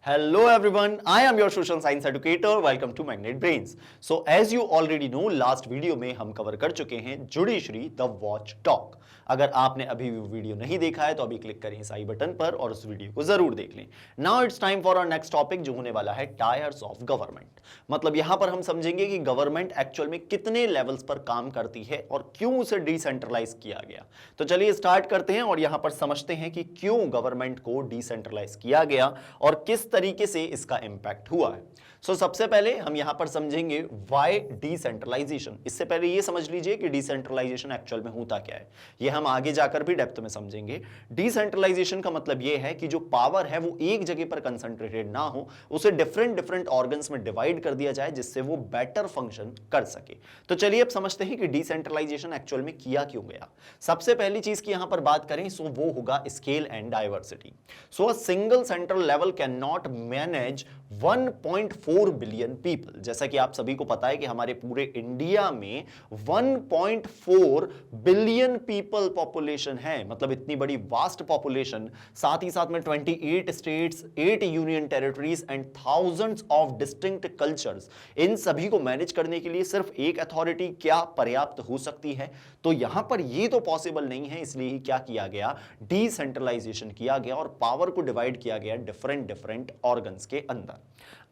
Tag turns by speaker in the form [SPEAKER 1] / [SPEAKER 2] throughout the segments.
[SPEAKER 1] Hello everyone, I am your social science educator. Welcome to Magnet Brains. So as you already know, last video में हम cover कर चुके हैं judiciary the watch talk. अगर आपने अभी भी वीडियो नहीं देखा है तो अभी क्लिक करें इस आई बटन पर और उस वीडियो को जरूर देख लें। Now it's time for our next topic जो होने वाला है टायर्स ऑफ गवर्नमेंट। मतलब यहां पर हम समझेंगे कि गवर्नमेंट एक्चुअल में कितने लेवल्स पर काम करती है और क्यों उसे डिसेंट्रलाइज किया गया। तो चलिए स्टार्ट करते हैं और यहां पर समझते हैं कि क्यों गवर्नमेंट को डिसेंट्रलाइज किया गया और किस तरीके से इसका इंपैक्ट हुआ है। सबसे पहले हम यहां पर समझेंगे व्हाई डिसेंट्रलाइजेशन। इससे पहले यह समझ लीजिए कि डिसेंट्रलाइजेशन एक्चुअल में होता क्या है, यह हम आगे जाकर भी डेप्थ में समझेंगे। डिसेंट्रलाइजेशन का मतलब यह है कि जो पावर है वो एक जगह पर कंसंट्रेटेड ना हो, उसे डिफरेंट डिफरेंट ऑर्गन्स में डिवाइड कर दिया जाए जिससे वो बेटर फंक्शन कर सके। तो चलिए अब समझते हैं कि डिसेंट्रलाइजेशन एक्चुअल में किया क्यों गया। सबसे पहली चीज की यहां पर बात करें वो होगा scale and diversity. A single central level can not manage 1.4 billion people. जैसा कि आप सभी को पता है कि हमारे पूरे इंडिया में 1.4 बिलियन पीपल पॉपुलेशन है, मतलब इतनी बड़ी वास्ट पॉपुलेशन, साथ ही साथ में 28 states, 8 union territories and thousands of distinct cultures. इन सभी को मैनेज करने के लिए सिर्फ एक अथॉरिटी क्या पर्याप्त हो सकती है? तो यहां पर ये तो पॉसिबल नहीं है, इसलिए ही क्या किया गया, डिसेंट्रलाइजेशन किया गया और पावर को डिवाइड किया गया डिफरेंट डिफरेंट ऑर्गन्स के अंदर।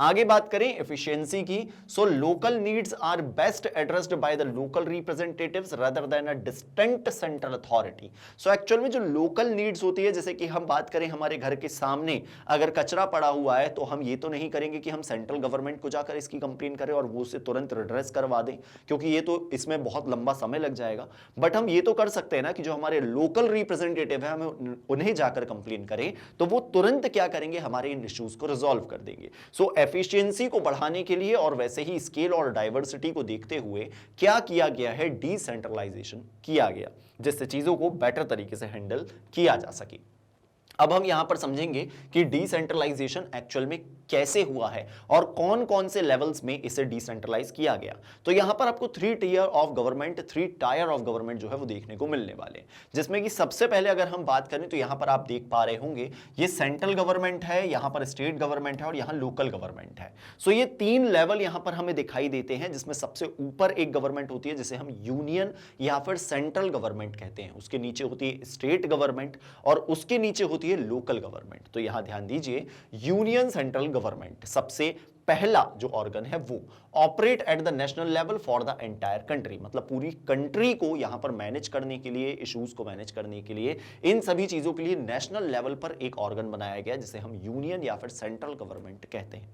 [SPEAKER 1] आगे बात करें एफिशिएंसी की। Local needs are best addressed by the local representatives rather than a distinct central authority. Actual में जो लोकल नीड्स होती है, जैसे कि हम बात करें हमारे घर के सामने अगर कचरा पड़ा हुआ है तो हम ये तो नहीं करेंगे कि हम सेंट्रल गवर्नमेंट को जाकर इसकी कंप्लेन करें और वो उसे तुरंत रिड्रेस करवा दें, क्योंकि ये तो इसमें बहुत लंबा समय लग जाएगा। बट हम ये तो कर सकते हैं ना कि जो हमारे लोकल रिप्रेजेंटेटिव है हमें उन्हें जाकर कंप्लेन करें तो वो तुरंत क्या करेंगे, हमारे इन इश्यूज को रिजॉल्व कर देंगे। एफिशिएंसी को बढ़ाने के लिए और वैसे ही स्केल और डाइवर्सिटी को देखते हुए क्या किया गया है, डिसेंट्रलाइजेशन किया गया जिससे चीजों को बेटर तरीके से हैंडल किया जा सके। अब हम यहां पर समझेंगे कि डिसेंट्रलाइजेशन एक्चुअल में कैसे हुआ है और कौन कौन से लेवल्स में इसे डिसेंट्रलाइज किया गया। तो यहां पर आपको 3 tier of government, 3 tier of government जो है वो देखने को मिलने वाले, जिसमें कि सबसे पहले अगर हम बात करें तो यहां पर आप देख पा रहे होंगे ये सेंट्रल गवर्नमेंट है, यहां पर स्टेट गवर्नमेंट है और यहां लोकल गवर्नमेंट है। ये 3 लेवल यहां पर हमें दिखाई देते हैं, जिसमें सबसे ऊपर एक गवर्नमेंट होती है जिसे हम यूनियन या फिर सेंट्रल गवर्नमेंट कहते हैं, उसके नीचे होती है स्टेट गवर्नमेंट और उसके नीचे होती है लोकल गवर्नमेंट। तो यहां ध्यान दीजिए, यूनियन सेंट्रल गवर्नमेंट सबसे पहला जो ऑर्गन है वो operate at the national level for the entire country, मतलब पूरी कंट्री को यहां पर मैनेज करने के लिए, इश्यूज को मैनेज करने के लिए, इन सभी चीजों के लिए नेशनल लेवल पर एक ऑर्गन बनाया गया जिसे हम यूनियन या फिर सेंट्रल गवर्नमेंट कहते हैं।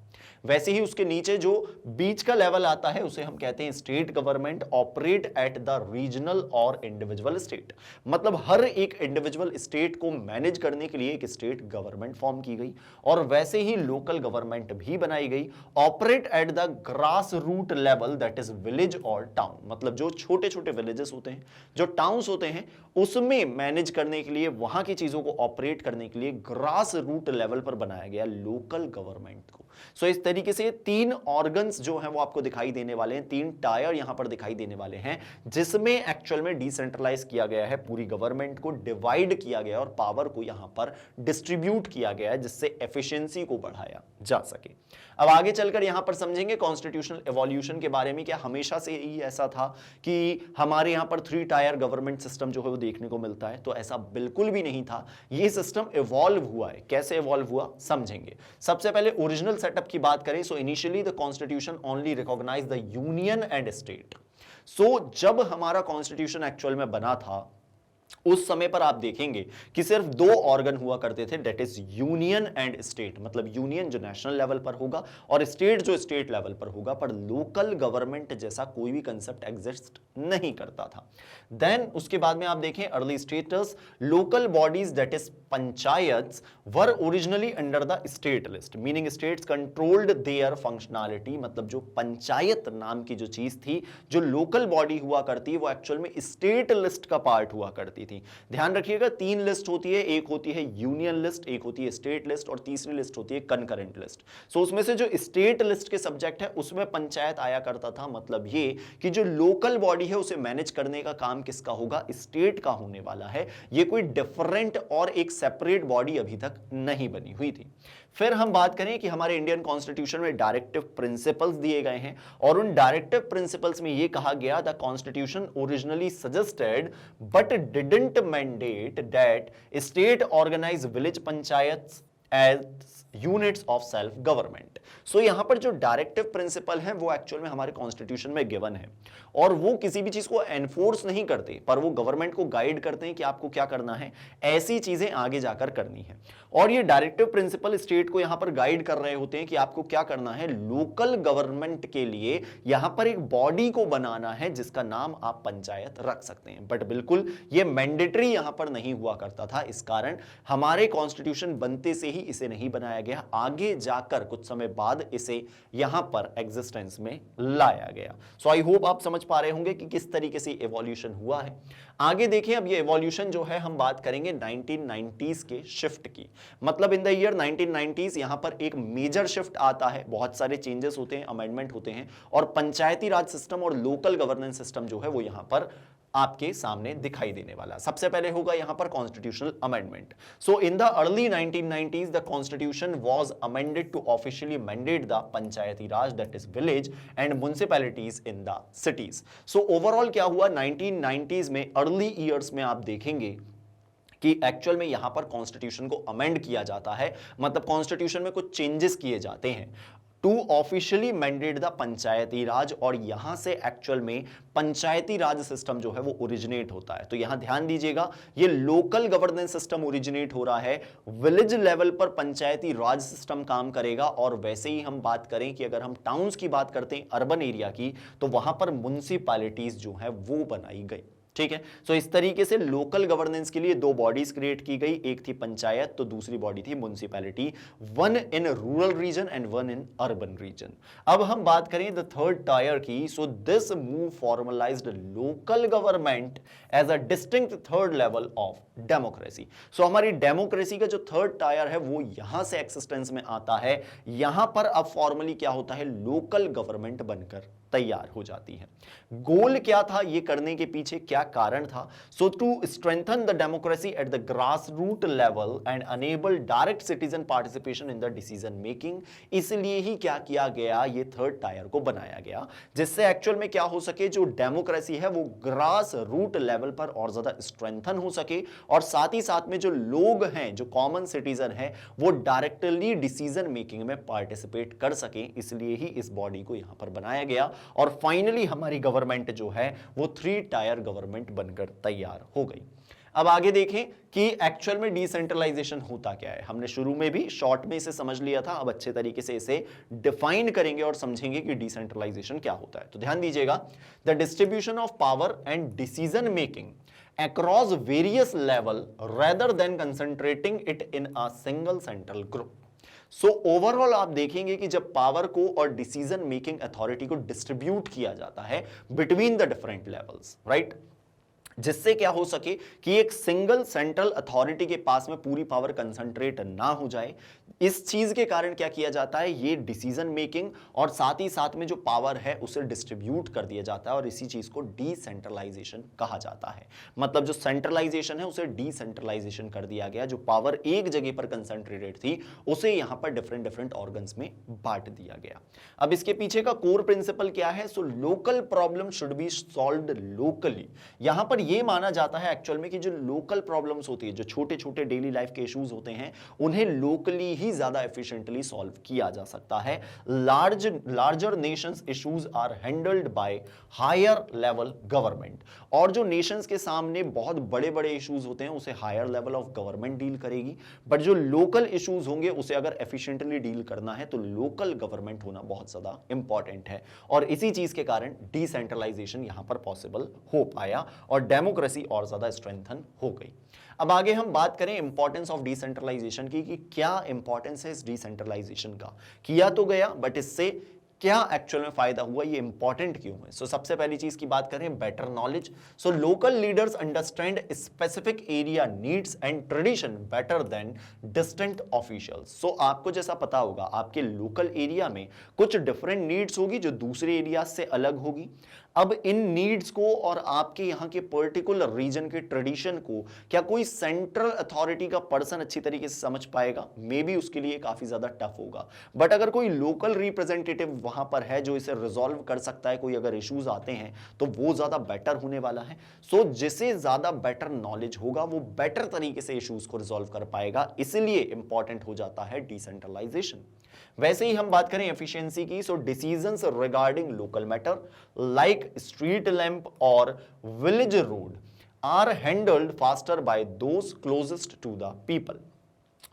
[SPEAKER 1] वैसे ही उसके नीचे जो बीच का लेवल आता है उसे हम कहते हैं state government, operate at the regional और इंडिविजुअल स्टेट, मतलब हर एक इंडिविजुअल स्टेट को मैनेज करने के लिए एक स्टेट गवर्नमेंट फॉर्म की गई। और वैसे ही लोकल गवर्नमेंट भी बनाई गई, operate at the grass root level, that is village और टाउन, मतलब जो छोटे छोटे विलेजेस होते हैं, जो टाउन्स होते हैं, उसमें मैनेज करने के लिए, वहां की चीजों को ऑपरेट करने के लिए ग्रास रूट लेवल पर बनाया गया लोकल गवर्नमेंट को। इस तरीके से 3 ऑर्गन्स जो हैं वो आपको दिखाई देने वाले हैं, 3 टायर यहां पर दिखाई देने वाले हैं, जिसमें एक्चुअल में डिसेंट्रलाइज किया गया है, पूरी गवर्नमेंट को डिवाइड किया गया और पावर को यहां पर डिस्ट्रीब्यूट किया गया है जिससे एफिशिएंसी को बढ़ाया जा सके। अब आगे चलकर यहां पर समझेंगे कॉन्स्टिट्यूशनल एवोल्यूशन के बारे में। क्या हमेशा से ही ऐसा था कि हमारे यहां पर 3 टायर गवर्नमेंट सिस्टम जो है वो देखने को मिलता है? तो ऐसा बिल्कुल भी नहीं था, यह सिस्टम इवॉल्व हुआ है। कैसे इवॉल्व हुआ समझेंगे। सबसे पहले ओरिजिनल सेटअप की बात करें, initially the constitution only recognize the union and state. जब हमारा कॉन्स्टिट्यूशन एक्चुअल में बना था उस समय पर आप देखेंगे कि सिर्फ 2 ऑर्गन हुआ करते थे, that is union and state, मतलब यूनियन जो नेशनल लेवल पर होगा और स्टेट जो स्टेट लेवल पर होगा, पर लोकल गवर्नमेंट जैसा कोई भी कंसेप्ट एग्जिस्ट नहीं करता था। देन उसके बाद में आप देखें early status, local bodies that is panchayats were originally under the state list, meaning states controlled their functionality, मतलब जो पंचायत नाम की जो चीज थी, जो लोकल बॉडी हुआ करती है, वो एक्चुअल में स्टेट लिस्ट का पार्ट हुआ करती थी। ध्यान रखिएगा 3 लिस्ट होती है, एक होती है यूनियन लिस्ट, एक होती है स्टेट लिस्ट और तीसरी लिस्ट होती है कंकरेंट लिस्ट। उसमें से जो स्टेट लिस्ट के सब्जेक्ट है उसमें पंचायत आया करता था, मतलब ये कि जो लोकल बॉडी है उसे मैनेज करने का काम किसका होगा, स्टेट का होने वाला है। ये कोई डिफरेंट और एक सेपरेट बॉडी अभी तक नहीं बनी हुई थी। फिर हम बात करें कि हमारे इंडियन कॉन्स्टिट्यूशन में डायरेक्टिव प्रिंसिपल्स दिए गए हैं और उन डायरेक्टिव प्रिंसिपल्स में यह कहा गया the constitution originally suggested but didn't mandate that state organise village panchayat as units of self government. So यहां पर जो डायरेक्टिव प्रिंसिपल है वो एक्चुअल में हमारे कॉन्स्टिट्यूशन में गिवन है और वो किसी भी चीज को एनफोर्स नहीं करते, पर वो गवर्नमेंट को गाइड करते हैं कि आपको क्या करना है, ऐसी चीजें आगे जाकर करनी है। और ये डायरेक्टिव प्रिंसिपल स्टेट को यहां पर गाइड कर रहे होते हैं कि आपको क्या करना है, लोकल गवर्नमेंट के लिए यहां पर एक बॉडी को बनाना है जिसका नाम आप पंचायत रख सकते हैं। बट बिल्कुल ये मैंडेटरी यहां पर नहीं हुआ करता था, इस कारण हमारे कॉन्स्टिट्यूशन बनते से ही इसे नहीं बनाया गया, आगे जाकर कुछ समय बाद इसे यहां पर एग्जिस्टेंस में लाया गया। सो आई होप आप समझ पा रहे होंगे कि किस तरीके से एवोल्यूशन हुआ है। आगे देखें, अब ये एवोल्यूशन जो है हम बात करेंगे 1990s के शिफ्ट की। मतलब इन द ईयर 1990s यहां पर एक मेजर शिफ्ट आता है, बहुत सारे चेंजेस होते हैं, अमेंडमेंट होते हैं और पंचायती राज सिस्टम और लोकल गवर्नेंस सिस्टम जो है वो यहां पर आपके सामने दिखाई देने वाला। सबसे पहले होगा यहां पर constitutional amendment. So in the early 1990s the constitution was amended to officially mandate the panchayati raj that is village and municipalities in the cities. So overall क्या हुआ 1990s में, अर्ली ईयर्स में आप देखेंगे कि एक्चुअल में यहां पर कॉन्स्टिट्यूशन को अमेंड किया जाता है, मतलब कॉन्स्टिट्यूशन में कुछ चेंजेस किए जाते हैं to officially mandate the panchayati राज, और यहां से एक्चुअल में पंचायती राज सिस्टम जो है वो ओरिजिनेट होता है। तो यहां ध्यान दीजिएगा, ये लोकल गवर्नेंस सिस्टम ओरिजिनेट हो रहा है, विलेज लेवल पर पंचायती राज सिस्टम काम करेगा। और वैसे ही हम बात करें कि अगर हम टाउन्स की बात करते हैं, अर्बन एरिया की, तो वहां पर म्युनिसिपैलिटीज जो है वो बनाई गई। ठीक है, सो इस तरीके से लोकल गवर्नेंस के लिए दो बॉडीज क्रिएट की गई, एक थी पंचायत तो दूसरी बॉडी थी municipality, one in rural region and one in urban region. अब हम बात करें द थर्ड टायर की। So this move formalised local government as a distinct third level of democracy. So हमारी डेमोक्रेसी का जो थर्ड टायर है वो यहां से एक्सिस्टेंस में आता है। यहां पर अब फॉर्मली क्या होता है, लोकल गवर्नमेंट बनकर तैयार हो जाती है। गोल क्या था ये करने के पीछे, क्या कारण था? So to strengthen the democracy at the grass root level and enable direct citizen participation in the decision making, इसलिए ही क्या किया गया, ये थर्ड टायर को बनाया गया, जिससे एक्चुअल में क्या हो सके, जो डेमोक्रेसी है वो ग्रास रूट लेवल पर और ज्यादा स्ट्रेंथन हो सके, और साथ ही साथ में जो लोग हैं, जो कॉमन सिटीजन है, वो डायरेक्टली डिसीजन मेकिंग में पार्टिसिपेट कर सके। इसलिए ही इस बॉडी को यहां पर बनाया गया और फाइनली हमारी गवर्नमेंट जो है वो थ्री टायर गवर्नमेंट बनकर तैयार हो गई। अब आगे देखें कि एक्चुअल में डिसेंट्रलाइजेशन होता क्या है। हमने शुरू में भी शॉर्ट में इसे समझ लिया था, अब अच्छे तरीके से इसे डिफाइन करेंगे और समझेंगे कि डिसेंट्रलाइजेशन क्या होता है। तो ध्यान दीजिएगा, the distribution of power and decision making across various level rather than concentrating it in a single central group। So overall आप देखेंगे कि जब पावर को और डिसीजन मेकिंग अथॉरिटी को डिस्ट्रीब्यूट किया जाता है between the different levels, right, जिससे क्या हो सके कि एक सिंगल सेंट्रल अथॉरिटी के पास में पूरी पावर कंसंट्रेट ना हो जाए। इस चीज के कारण क्या किया जाता है, ये डिसीजन मेकिंग और साथ ही साथ में जो पावर है उसे डिस्ट्रीब्यूट कर दिया जाता है, और इसी चीज को डिसेंट्रलाइजेशन कहा जाता है। मतलब जो सेंट्रलाइजेशन है उसे डिसेंट्रलाइजेशन कर दिया गया, जो पावर एक जगह पर कंसंट्रेटेड थी उसे यहां पर डिफरेंट डिफरेंट ऑर्गन्स में बांट दिया गया। अब इसके पीछे का कोर प्रिंसिपल क्या है? So local problem should be solved locally. यहां पर यह माना जाता है एक्चुअल में कि जो लोकल प्रॉब्लम्स होती है, जो छोटे छोटे डेली लाइफ के इश्यूज होते हैं, उन्हें लोकली ही ज्यादा एफिशिएंटली सॉल्व किया जा सकता है। Larger nations issues are handled by higher level government, और जो नेशंस के सामने बहुत बड़े बड़े इश्यूज होते हैं उसे higher level of government deal करेगी, बट जो लोकल इश्यूज होंगे उसे अगर एफिशिएंटली डील करना है तो लोकल गवर्नमेंट होना बहुत ज्यादा इंपॉर्टेंट है। और इसी चीज के कारण डिसेंट्रलाइजेशन यहां पर पॉसिबल हो पाया और डेमोक्रेसी और ज्यादा स्ट्रेंथन हो गई। अब आगे हम बात करें इंपॉर्टेंस ऑफ डिसेंट्रलाइजेशन की, कि क्या इंपॉर्टेंस है इस डिसेंट्रलाइजेशन का। किया तो गया, बट इससे क्या एक्चुअल में फायदा हुआ, ये इंपॉर्टेंट क्यों है? सो सबसे पहली चीज की बात करें, better knowledge. So local leaders understand specific area needs and tradition better than distant officials. So आपको जैसा पता होगा, आपके लोकल एरिया में कुछ डिफरेंट नीड्स होगी जो दूसरे एरिया से अलग होगी। अब इन नीड्स को और आपके यहां के पर्टिकुलर रीजन के ट्रेडिशन को क्या कोई सेंट्रल अथॉरिटी का पर्सन अच्छी तरीके से समझ पाएगा? मे बी उसके लिए काफी ज्यादा टफ होगा। बट अगर कोई लोकल रिप्रेजेंटेटिव वहां पर है जो इसे रिजॉल्व कर सकता है, कोई अगर इश्यूज आते हैं, तो वो ज्यादा बेटर होने वाला है। सो जिसे ज्यादा बेटर नॉलेज होगा वो बेटर तरीके से इश्यूज को रिजॉल्व कर पाएगा, इसलिए इंपॉर्टेंट हो जाता है डिसेंट्रलाइजेशन। वैसे ही हम बात करें एफिशिएंसी की, so decisions regarding local matter like street lamp और village road are handled faster by those closest to the people.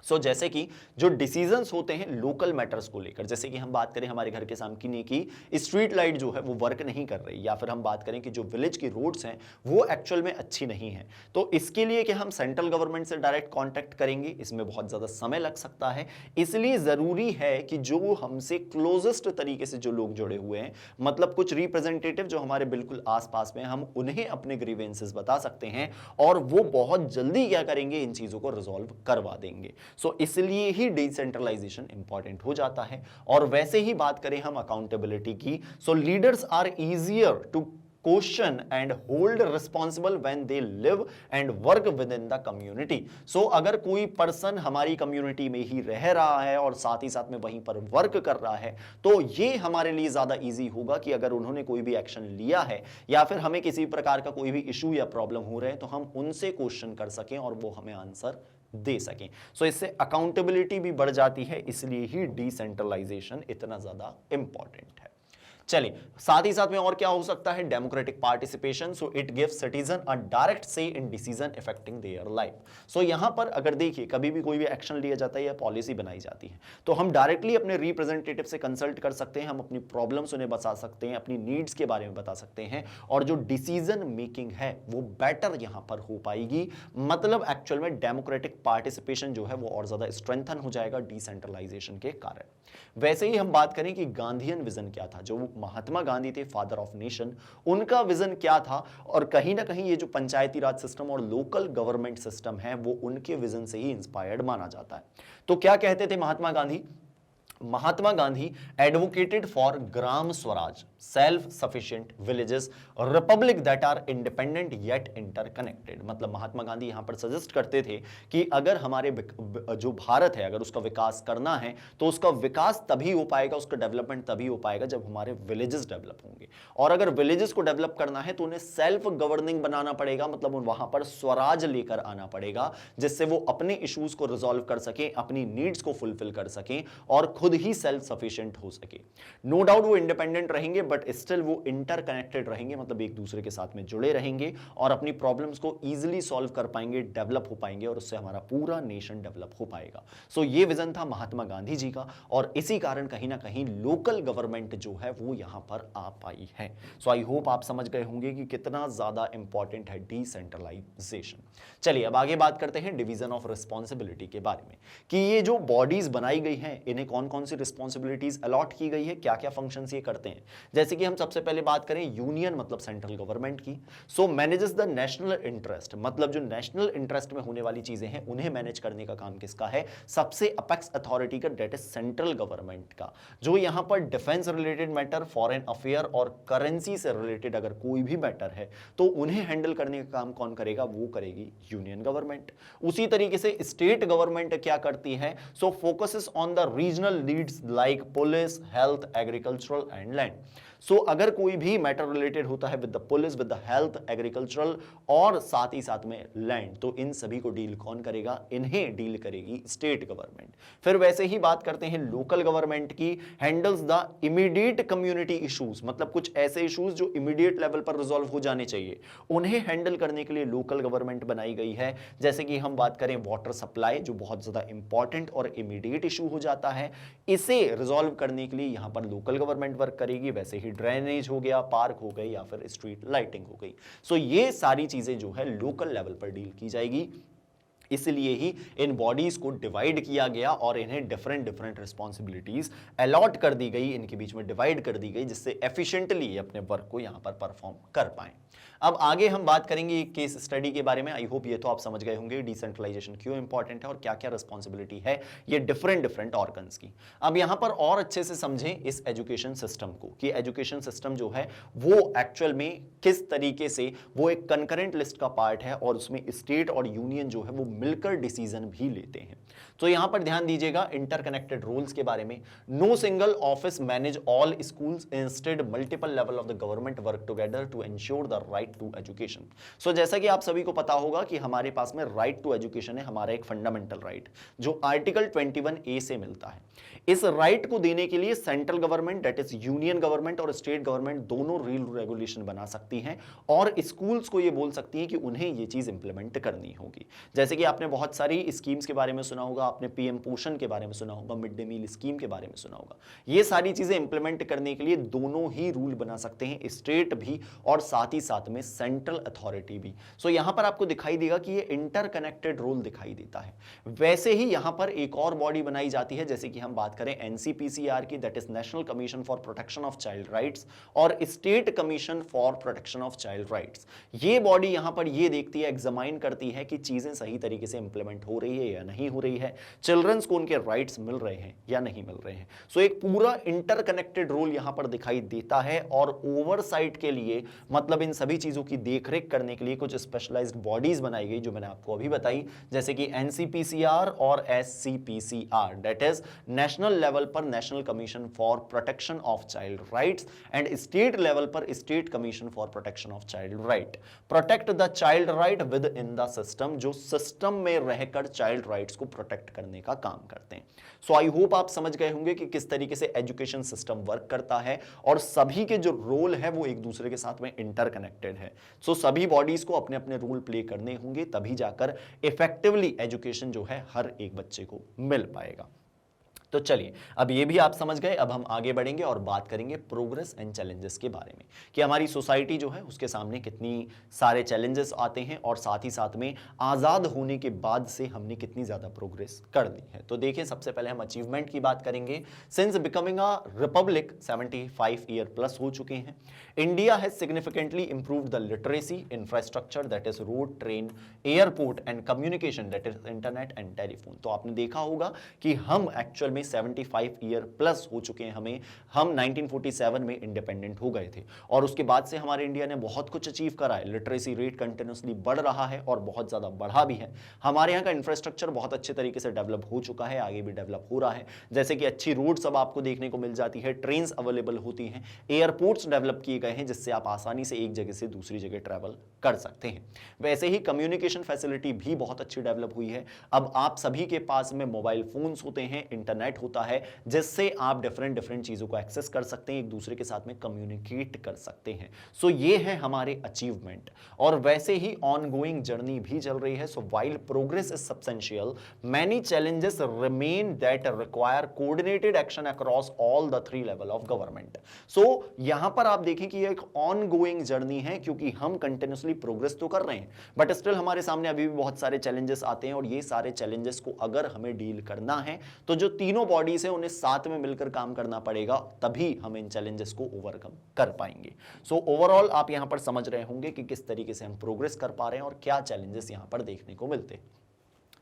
[SPEAKER 1] So जैसे कि जो डिसीजंस होते हैं लोकल मैटर्स को लेकर, जैसे कि हम बात करें हमारे घर के सामने की स्ट्रीट लाइट जो है वो वर्क नहीं कर रही, या फिर हम बात करें कि जो विलेज की रोड्स हैं वो एक्चुअल में अच्छी नहीं है, तो इसके लिए कि हम सेंट्रल गवर्नमेंट से डायरेक्ट कांटेक्ट करेंगे, इसमें बहुत ज्यादा समय लग सकता है। इसलिए जरूरी है कि जो हमसे क्लोजेस्ट तरीके से जो लोग जुड़े हुए हैं, मतलब कुछ रिप्रेजेंटेटिव जो हमारे बिल्कुल आसपास में, हम उन्हें अपने ग्रीवेंसेस बता सकते हैं और वो बहुत जल्दी क्या करेंगे, इन चीजों को रिजॉल्व करवा देंगे। सो इसलिए ही डिसेंट्रलाइजेशन इंपॉर्टेंट हो जाता है। और वैसे ही बात करें हम अकाउंटेबिलिटी की, so leaders are easier to question and hold responsible when they live and work within the community. So अगर कोई पर्सन हमारी कम्युनिटी में ही रह रहा है और साथ ही साथ में वहीं पर वर्क कर रहा है, तो ये हमारे लिए ज्यादा इजी होगा कि अगर उन्होंने कोई भी एक्शन लिया है या फिर हमें किसी प्रकार का कोई भी इशू या प्रॉब्लम हो रहे हैं, तो हम उनसे क्वेश्चन कर सकें और वो हमें आंसर दे सकें। सो इससे अकाउंटेबिलिटी भी बढ़ जाती है, इसलिए ही डिसेंट्रलाइजेशन इतना ज्यादा इंपॉर्टेंट है। चलिए, साथ ही साथ में और क्या हो सकता है, democratic participation. So it gives citizen a direct say in decision affecting their life. So यहां पर अगर देखिए कभी भी कोई भी एक्शन लिया जाता है या पॉलिसी बनाई जाती है, तो हम डायरेक्टली अपने रिप्रेजेंटेटिव से कंसल्ट कर सकते हैं, हम अपनी प्रॉब्लम्स उन्हें बता सकते हैं, अपनी नीड्स के बारे में बता सकते हैं, और जो डिसीजन मेकिंग है वो बेटर यहां पर हो पाएगी। मतलब एक्चुअल में डेमोक्रेटिक पार्टिसिपेशन जो है वो और ज्यादा स्ट्रेंथन हो जाएगा डिसेंट्रलाइजेशन के कारण। वैसे ही हम बात करें कि गांधीयन विजन क्या था, जो महात्मा गांधी थे, फादर ऑफ नेशन, उनका विजन क्या था, और कहीं ना कहीं ये जो पंचायती राज सिस्टम और लोकल गवर्नमेंट सिस्टम है वो उनके विजन से ही इंस्पायर्ड माना जाता है। तो क्या कहते थे Mahatma Gandhi? Mahatma Gandhi advocated for Gram Swaraj, self sufficient villages, republic that are independent yet interconnected. मतलब महात्मा गांधी यहां पर सजेस्ट करते थे कि अगर हमारे जो भारत है अगर उसका विकास करना है, तो उसका विकास तभी हो पाएगा, उसका डेवलपमेंट तभी हो पाएगा जब हमारे विलेजेस डेवलप होंगे। और अगर विलेजेस को डेवलप करना है तो उन्हें सेल्फ गवर्निंग बनाना पड़ेगा, मतलब वहां पर स्वराज लेकर आना पड़ेगा, जिससे वो अपने इश्यूज को रिजॉल्व कर सकें, अपनी नीड्स को फुलफिल कर सकें और खुद ही सेल्फ सफिशिएंट हो सके। नो डाउट वो इंडिपेंडेंट रहेंगे, बट स्टिल वो इंटरकनेक्टेड रहेंगे, मतलब एक दूसरे के साथ में जुड़े रहेंगे और अपनी प्रॉब्लम्स को इजीली सॉल्व कर पाएंगे, डेवलप हो पाएंगे, और उससे हमारा पूरा नेशन डेवलप हो पाएगा। सो ये विजन था महात्मा गांधी जी का, और इसी कारण कहीं ना कहीं लोकल गवर्नमेंट जो है वो यहां पर आ पाई है। सो आई होप आप समझ गए होंगे कि कितना ज्यादा इंपॉर्टेंट है डिसेंट्रलाइजेशन। चलिए अब आगे बात करते हैं डिवीजन ऑफ रिस्पॉन्सिबिलिटी के बारे में, कि ये जो बॉडीज बनाई गई हैं इन्हें कौन कौन सी रिस्पॉन्सिबिलिटीज अलॉट की गई है, क्या क्या फंक्शंस ये करते हैं। जैसे कि हम सबसे पहले बात करें यूनियन मतलब सेंट्रल गवर्नमेंट की। सो मैनेजेस द नेशनल इंटरेस्ट, मतलब जो नेशनल इंटरेस्ट में होने वाली चीजें हैं उन्हें मैनेज करने का काम किसका है? सबसे अपेक्स अथॉरिटी का, डेट इज सेंट्रल गवर्नमेंट का। जो यहां पर defence related matter, foreign affair और करेंसी से रिलेटेड अगर कोई भी मैटर है तो उन्हें हैंडल करने का काम कौन करेगा? वो करेगी यूनियन गवर्नमेंट। उसी तरीके से स्टेट गवर्नमेंट क्या करती है? So focuses on the regional leads like police, health, agricultural and land. So अगर कोई भी मैटर रिलेटेड होता है with the police, with the health, agricultural और साथ ही साथ में लैंड, तो इन सभी को डील कौन करेगा? इन्हें डील करेगी स्टेट गवर्नमेंट। फिर वैसे ही बात करते हैं लोकल गवर्नमेंट की, handles the immediate community issues, मतलब कुछ ऐसे इश्यूज जो इमीडिएट लेवल पर रिजॉल्व हो जाने चाहिए, उन्हें हैंडल करने के लिए लोकल गवर्नमेंट बनाई गई है। जैसे कि हम बात करें वाटर सप्लाई, जो बहुत ज्यादा इंपॉर्टेंट और इमीडिएट इशू हो जाता है, इसे रिजॉल्व करने के लिए यहां पर लोकल गवर्नमेंट वर्क करेगी। वैसे ही ड्रेनेज हो गया, पार्क हो गई या फिर स्ट्रीट लाइटिंग हो गई। सो ये सारी चीजें जो है लोकल लेवल पर डील की जाएगी। इसलिए ही इन बॉडीज को डिवाइड किया गया और इन्हें डिफरेंट डिफरेंट रिस्पॉन्सिबिलिटीज अलॉट कर दी गई, इनके बीच में डिवाइड कर दी गई, जिससे एफिशिएंटली अपने वर्क को यहां पर परफॉर्म कर पाए। अब आगे हम बात करेंगे केस स्टडी के बारे में। आई होप ये तो आप समझ गए होंगे डिसेंट्रलाइजेशन क्यों इंपॉर्टेंट है और क्या क्या रिस्पॉन्सिबिलिटी है ये डिफरेंट डिफरेंट ऑर्गन्स की। अब यहां पर और अच्छे से समझें इस एजुकेशन सिस्टम को कि एजुकेशन सिस्टम जो है वो एक्चुअल में किस तरीके से वो एक कंकरेंट लिस्ट का पार्ट है और उसमें स्टेट और यूनियन जो है वो मिलकर डिसीजन भी लेते हैं। तो यहां पर ध्यान दीजिएगा इंटरकनेक्टेड रूल्स के बारे में। No single office manage all schools, instead multiple level of the government work together to ensure the right to education. So जैसा कि आप सभी को पता होगा कि हमारे पास में राइट टू एजुकेशन है, हमारा एक फंडामेंटल राइट जो आर्टिकल 21A से मिलता है। इस राइट को देने के लिए central government that is union government और स्टेट गवर्नमेंट दोनों रूल रेगुलेशन बना सकती हैं और स्कूल्स को ये बोल सकती हैं कि उन्हें ये चीज इंप्लीमेंट करनी होगी। जैसे कि आपने बहुत सारी स्कीम्स के बारे में सुना होगा, आपने पीएम पोषण के बारे में सुना होगा, मिड डे मील स्कीम के बारे में सुना होगा। ये सारी चीजें इंप्लीमेंट करने के लिए दोनों ही रूल बना सकते हैं, स्टेट भी और साथ ही साथ में सेंट्रल अथॉरिटी भी। सो यहां पर आपको दिखाई देगा कि ये इंटरकनेक्टेड रोल दिखाई देता है। वैसे ही यहां पर एक और बॉडी बनाई जाती है, जैसे कि हम बात करें एनसीपीसीआर की, that is national commission for protection of child rights, और state commission for protection of child rights. ये बॉडी यहां पर ये देखती है, एग्जामाइन करती है कि चीजें सही तरीके से इंप्लीमेंट हो रही है या नहीं हो रही है, चिल्ड्रंस को उनके राइट्स मिल रहे हैं या नहीं मिल रहे हैं। सो एक पूरा इंटरकनेक्टेड रोल यहां पर दिखाई देता है और ओवरसाइट के लिए, मतलब इन सभी चीजों की देखरेख करने के लिए कुछ स्पेशलाइज्ड बॉडीज बनाई गई जो मैंने आपको अभी बताई, जैसे कि एनसीपीसीआर और SCPCR, that is national level पर national commission for protection of child rights and state level पर state commission for protection of child right. Protect the child right within the system, जो system में रहकर child rights को protect करने का काम करते हैं। सो आई होप आप समझ गए होंगे कि किस तरीके से एजुकेशन सिस्टम वर्क करता है और सभी के जो रोल है वो एक दूसरे के साथ में इंटरकनेक्टेड है। सो सभी बॉडीज को अपने अपने रोल प्ले करने होंगे, तभी जाकर इफेक्टिवली एजुकेशन जो है हर एक बच्चे को मिल पाएगा। तो चलिए अब ये भी आप समझ गए, अब हम आगे बढ़ेंगे और बात करेंगे प्रोग्रेस एंड चैलेंजेस के बारे में कि हमारी सोसाइटी जो है उसके सामने कितनी सारे चैलेंजेस आते हैं और साथ ही साथ में आज़ाद होने के बाद से हमने कितनी ज़्यादा प्रोग्रेस कर ली है। तो देखिए सबसे पहले हम अचीवमेंट की बात करेंगे। Since becoming a republic 75 year plus हो चुके हैं। India has significantly improved the literacy infrastructure, that is road, train, airport and communication, that is internet and telephone. तो आपने देखा होगा कि हम एक्चुअल में 75 ईयर प्लस हो चुके हैं। हम 1947 में इंडिपेंडेंट हो गए थे और उसके बाद से हमारे इंडिया ने बहुत कुछ अचीव करा है। लिटरेसी रेट कंटिन्यूसली बढ़ रहा है और बहुत ज्यादा बढ़ा भी है। हमारे यहाँ का इंफ्रास्ट्रक्चर बहुत अच्छे तरीके से डेवलप हो चुका है, आगे भी डेवलप हो रहा है। जैसे कि अच्छी रोड्स अब आपको देखने को मिल जाती है, ट्रेन्स अवेलेबल होती हैं, एयरपोर्ट्स डेवलप किए गए हैं जिससे आप आसानी से एक जगह से दूसरी जगह ट्रैवल कर सकते हैं। वैसे ही कम्युनिकेशन फैसिलिटी भी बहुत अच्छी डेवलप हुई है। अब आप सभी के पास में मोबाइल फोन्स होते हैं, इंटरनेट होता है, जिससे आप डिफरेंट चीजों को एक्सेस कर सकते हैं, एक दूसरे के साथ में कम्युनिकेट कर सकते हैं। सो ये है हमारे अचीवमेंट और वैसे ही ऑनगोइंग जर्नी भी चल रही है। So while progress is substantial, many challenges remain that require coordinated action across all the 3 level of government. So यहां पर आप देखें कि ये एक ऑनगोइंग जर्नी है क्योंकि हम कंटिन्यूसली प्रोग्रेस तो कर रहे हैं बट स्टिल हमारे सामने अभी भी बहुत सारे चैलेंजेस आते हैं और ये सारे चैलेंजेस को अगर हमें डील करना है तो जो तीनों बॉडीज है उन्हें साथ में मिलकर काम करना पड़ेगा, तभी हम इन चैलेंजेस को ओवरकम कर पाएंगे। सो ओवरऑल आप यहां पर समझ रहे होंगे कि किस तरीके से हम प्रोग्रेस कर पा रहे हैं और क्या चैलेंजेस यहां पर देखने को मिलते हैं।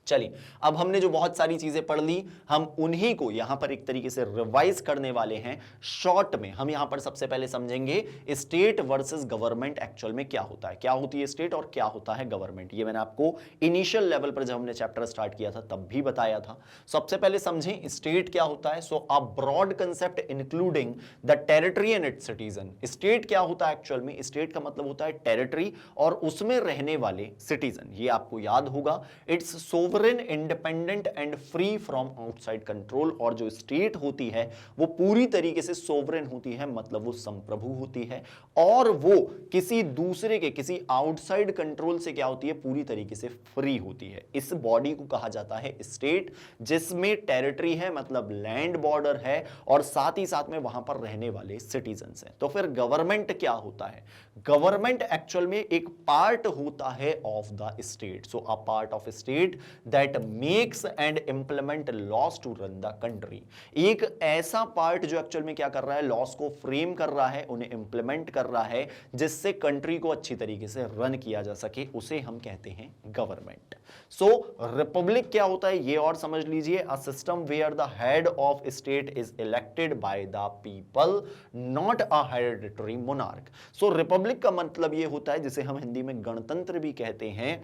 [SPEAKER 1] चलिए अब हमने जो बहुत सारी चीजें पढ़ ली, हम उन्हीं को यहां पर एक तरीके से रिवाइज करने वाले हैं शॉर्ट में। हम यहां पर सबसे पहले समझेंगे स्टेट वर्सेस गवर्नमेंट एक्चुअल में क्या होता है, क्या होती है स्टेट और क्या होता है गवर्नमेंट। ये मैंने आपको इनिशियल लेवल पर जब हमने चैप्टर स्टार्ट किया था तब भी बताया था। सबसे पहले समझें स्टेट क्या होता है। So a broad concept including the territory and its citizen. State क्या होता है एक्चुअल में, स्टेट का मतलब होता है टेरिटरी और उसमें रहने वाले सिटीजन। ये आपको याद होगा, it's sovereign, independent and free from outside control. और जो स्टेट होती है वो पूरी तरीके से सोवरेन होती है, मतलब वो संप्रभु होती है, और वो किसी दूसरे के, किसी आउटसाइड कंट्रोल से क्या होती है, पूरी तरीके से फ्री होती है। इस बॉडी को कहा जाता है स्टेट, जिसमें टेरिटरी है, मतलब लैंड बॉर्डर है, और साथ ही साथ में वहां पर रहने वाले सिटीजन्स हैं। तो फिर गवर्नमेंट क्या होता है? गवर्नमेंट एक्चुअल में एक पार्ट होता है of the state. So a part of state that makes and implement laws to run the country. एक ऐसा पार्ट जो एक्चुअल में क्या कर रहा है, लॉस को फ्रेम कर रहा है, उन्हें इंप्लीमेंट कर रहा है, जिससे कंट्री को अच्छी तरीके से रन किया जा सके, उसे हम कहते हैं गवर्नमेंट। सो रिपब्लिक क्या होता है ये और समझ लीजिए, a system where the head of state is elected by the people, not a hereditary monarch. So republic का मतलब ये होता है, जिसे हम हिंदी में गणतंत्र भी कहते हैं,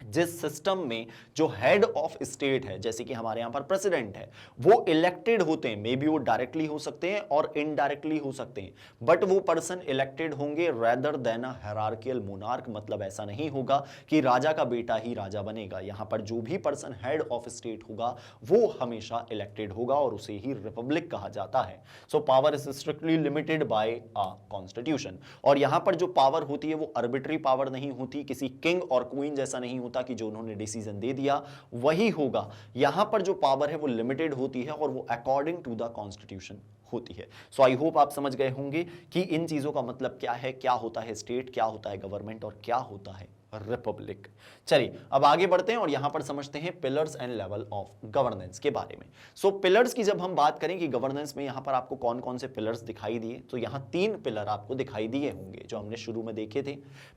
[SPEAKER 1] जिस सिस्टम में जो हेड ऑफ स्टेट है, जैसे कि हमारे यहां पर प्रेसिडेंट है, वो इलेक्टेड होते हैं। मे बी वो डायरेक्टली हो सकते हैं और इनडायरेक्टली हो सकते हैं, बट वो पर्सन इलेक्टेड होंगे रेदर देन अ हायरार्कियल मोनार्क। मतलब ऐसा नहीं होगा कि राजा का बेटा ही राजा बनेगा। यहां पर जो भी पर्सन हेड ऑफ स्टेट होगा वो हमेशा इलेक्टेड होगा, और उसे ही रिपब्लिक कहा जाता है। So power is strictly limited by a constitution. और यहां पर जो पावर होती है वो आर्बिट्री पावर नहीं होती, किसी किंग और क्वीन जैसा नहीं होता कि जो उन्होंने डिसीजन दे दिया वही होगा। यहां पर जो पावर है वो लिमिटेड होती है, और वो अकॉर्डिंग टू द कॉन्स्टिट्यूशन होती है। सो आई होप आप समझ गए होंगे कि इन चीजों का मतलब क्या है, क्या होता है स्टेट, क्या होता है गवर्नमेंट, और क्या होता है रिपब्लिक। चलिए अब आगे बढ़ते हैं और यहां पर समझते हैं pillars and level of governance के बारे में। सो पिलर्स की जब हम बात करें कि गवर्नेंस में यहां पर आपको कौन कौन से पिलर्स दिखाई दिए, तो यहां 3 पिलर आपको दिखाई दिए होंगे जो हमने शुरू में देखे थे।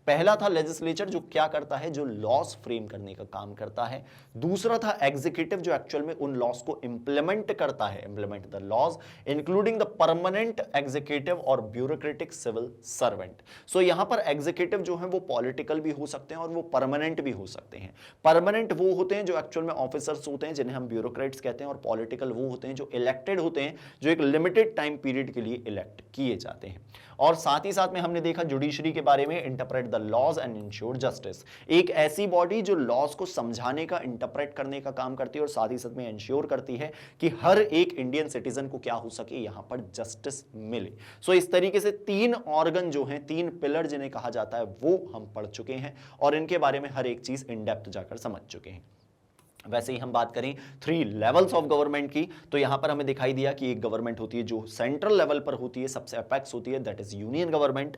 [SPEAKER 1] पहला था लेजिस्लेचर, जो क्या करता है, जो लॉस फ्रेम करने का काम करता है। दूसरा था एग्जीक्यूटिव, जो एक्चुअल में उन लॉस को इंप्लीमेंट करता है, implement the laws, including the permanent executive और ब्यूरोक्रेटिक सिविल सर्वेंट। सो यहां पर एग्जीक्यूटिव जो है वो पॉलिटिकल भी हो सकते हैं और वो परमानेंट भी हो सकते हैं। परमानेंट वो होते हैं जो एक्चुअल में ऑफिसर्स होते हैं, जिन्हें हम ब्यूरोक्रेट्स कहते हैं, और पॉलिटिकल वो होते हैं जो इलेक्टेड होते हैं, जो एक लिमिटेड टाइम पीरियड के लिए इलेक्ट किए जाते हैं। और साथ ही साथ में हमने देखा जुडिशरी के बारे में, interpret the laws and ensure justice. एक ऐसी बॉडी जो लॉज को समझाने का, इंटरप्रेट करने का काम करती है, और साथ ही साथ में इंश्योर करती है कि हर एक इंडियन सिटीजन को क्या हो सके, यहां पर जस्टिस मिले। सो इस तरीके से 3 ऑर्गन जो हैं, 3 पिलर जिन्हें कहा जाता है, वो हम पढ़ चुके हैं, और इनके बारे में हर एक चीज इन डेप्थ जाकर समझ चुके हैं। वैसे ही हम बात करें 3 लेवल्स ऑफ गवर्नमेंट की, तो यहां पर हमें दिखाई दिया कि एक गवर्नमेंट होती है जो सेंट्रल लेवल पर होती है, सबसे अपेक्स होती है, दैट इज यूनियन गवर्नमेंट।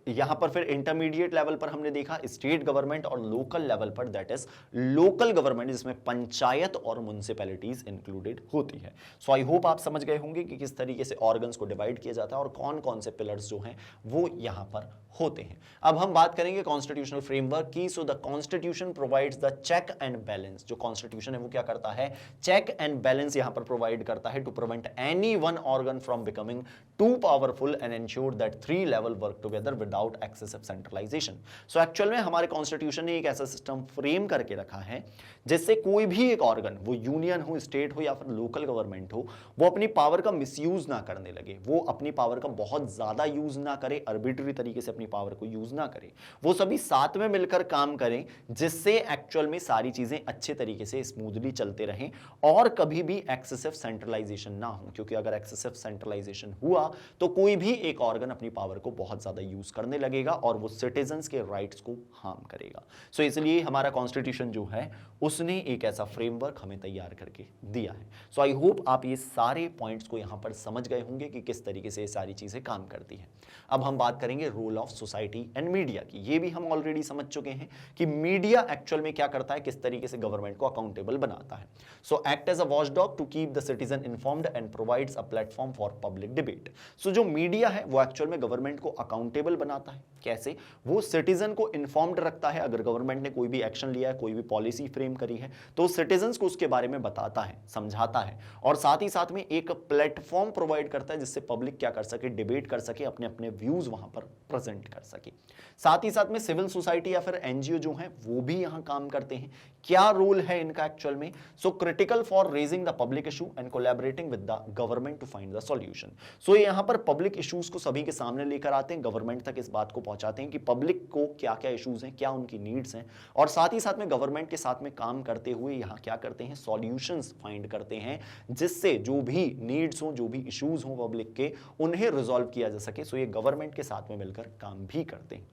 [SPEAKER 1] यहां पर फिर इंटरमीडिएट लेवल पर हमने देखा स्टेट गवर्नमेंट, और लोकल लेवल पर दैट इज लोकल गवर्नमेंट, जिसमें पंचायत और म्युनिसिपैलिटीज इंक्लूडेड होती है। सो आई होप आप समझ गए होंगे कि किस तरीके से ऑर्गन्स को डिवाइड किया जाता है और कौन कौन से पिलर्स जो हैं वो यहां पर होते हैं। अब हम बात करेंगे कॉन्स्टिट्यूशनल फ्रेमवर्क की। So the constitution provides the check and balance. जो कॉन्स्टिट्यूशन है वो क्या करता है, चेक एंड बैलेंस यहां पर प्रोवाइड करता है to prevent any one organ from becoming too powerful and ensure that 3 level work together without excessive centralisation. So actual में हमारे कॉन्स्टिट्यूशन ने एक ऐसा सिस्टम फ्रेम करके रखा है जिससे कोई भी एक ऑर्गन, वो यूनियन हो, स्टेट हो या फिर लोकल गवर्नमेंट हो, वो अपनी पावर का मिसयूज ना करने लगे, वो अपनी पावर का बहुत ज्यादा यूज ना करे, आर्बिट्ररी तरीके से अपनी पावर को यूज ना करे, वो सभी साथ में मिलकर काम करें, जिससे एक्चुअल में सारी चीजें अच्छे तरीके से स्मूथली चलते रहें और कभी भी एक्सेसिव सेंट्रलाइजेशन ना हो। क्योंकि अगर एक्सेसिव सेंट्रलाइजेशन हुआ तो कोई भी एक ऑर्गन अपनी पावर को बहुत ज्यादा यूज करने लगेगा और वो सिटीजंस के राइट्स को हार्म करेगा। सो इसलिए हमारा कॉन्स्टिट्यूशन जो है उसने एक ऐसा फ्रेमवर्क हमें तैयार करके दिया है। सो आई होप आप ये सारे पॉइंट्स को यहां पर समझ गए होंगे कि किस तरीके से ये सारी चीजें काम करती हैं। अब हम बात करेंगे role of society and media की। ये भी हम ऑलरेडी समझ चुके हैं कि मीडिया एक्चुअल में क्या करता है, किस तरीके से गवर्नमेंट को अकाउंटेबल बनाता है। So act as a watchdog to keep the citizen informed and provides a platform for public debate. So जो मीडिया है वो एक्चुअल में गवर्नमेंट को अकाउंटेबल बनाता है। कैसे? वो सिटीजन को इन्फॉर्म्ड रखता है। अगर गवर्नमेंट ने कोई भी एक्शन लिया है, कोई भी पॉलिसी फ्रेम करी है, तो सिटीजंस को उसके बारे में बताता है, समझाता है, और साथ ही साथ में एक प्लेटफॉर्म प्रोवाइड करता है जिससे पब्लिक क्या कर सके, डिबेट कर सके, अपने अपने व्यूज वहां पर प्रेजेंट कर सके। साथ ही साथ में सिविल सोसाइटी या फिर एनजीओ जो है वो भी यहां काम करते हैं। क्या रोल है इनका एक्चुअल में? So critical for raising the public issue and collaborating with the government to find the solution. So यहां पर पब्लिक इश्यूज को सभी के सामने लेकर आते हैं, गवर्नमेंट गवर्नमेंट तक इस बात को पहुंचाते हैं कि पब्लिक को क्या क्या इश्यूज हैं, क्या उनकी नीड्स हैं, और साथ ही साथ में गवर्नमेंट के साथ में काम करते हुए यहाँ क्या करते हैं, सॉल्यूशंस फाइंड करते हैं जिससे जो भी नीड्स हो, जो भी इश्यूज हो पब्लिक के, उन्हें रिजॉल्व किया जा सके। सो ये गवर्नमेंट के साथ में मिलकर काम भी करते हैं।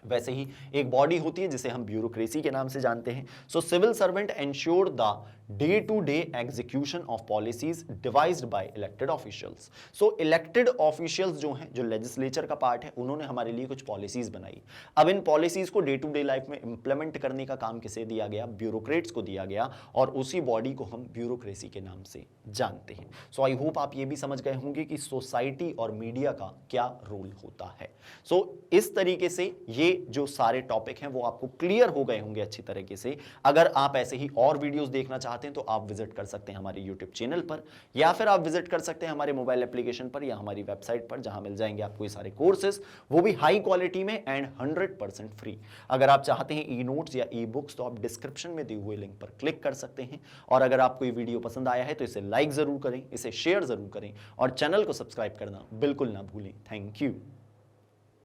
[SPEAKER 1] वैसे ही एक बॉडी होती है जिसे हम ब्यूरोक्रेसी के नाम से जानते हैं। So civil servant ensure the day to day execution of policies devised by elected officials. So elected officials जो हैं, जो लेजिस्लेचर का पार्ट है, उन्होंने हमारे लिए कुछ पॉलिसीज बनाई। अब इन पॉलिसीज को डे टू डे लाइफ में इंप्लीमेंट करने का काम किसे दिया गया, ब्यूरोक्रेट्स को दिया गया, और उसी बॉडी को हम ब्यूरोक्रेसी के नाम से जानते हैं। सो आई होप आप ये भी समझ गए होंगे कि सोसाइटी और मीडिया का क्या रोल होता है। सो इस तरीके से ये जो सारे टॉपिक हैं वो आपको क्लियर हो गए होंगे अच्छी तरीके से। अगर आप ऐसे ही और वीडियोस देखना चाहते हैं तो आप विजिट कर सकते हैं हमारे यूट्यूब चैनल पर, या फिर आप विजिट कर सकते हैं हमारे मोबाइल एप्लीकेशन पर या हमारी वेबसाइट पर, जहां मिल जाएंगे आपको ये सारे कोर्सेज, वो भी हाई क्वालिटी में एंड 100% फ्री। अगर आप चाहते हैं ई नोट्स या ई बुक्स तो आप डिस्क्रिप्शन में दिए हुए लिंक पर क्लिक कर सकते हैं। और अगर आपको ये वीडियो पसंद आया है तो इसे लाइक जरूर करें, इसे शेयर जरूर करें, और चैनल को सब्सक्राइब करना बिल्कुल ना भूलें। Thank you.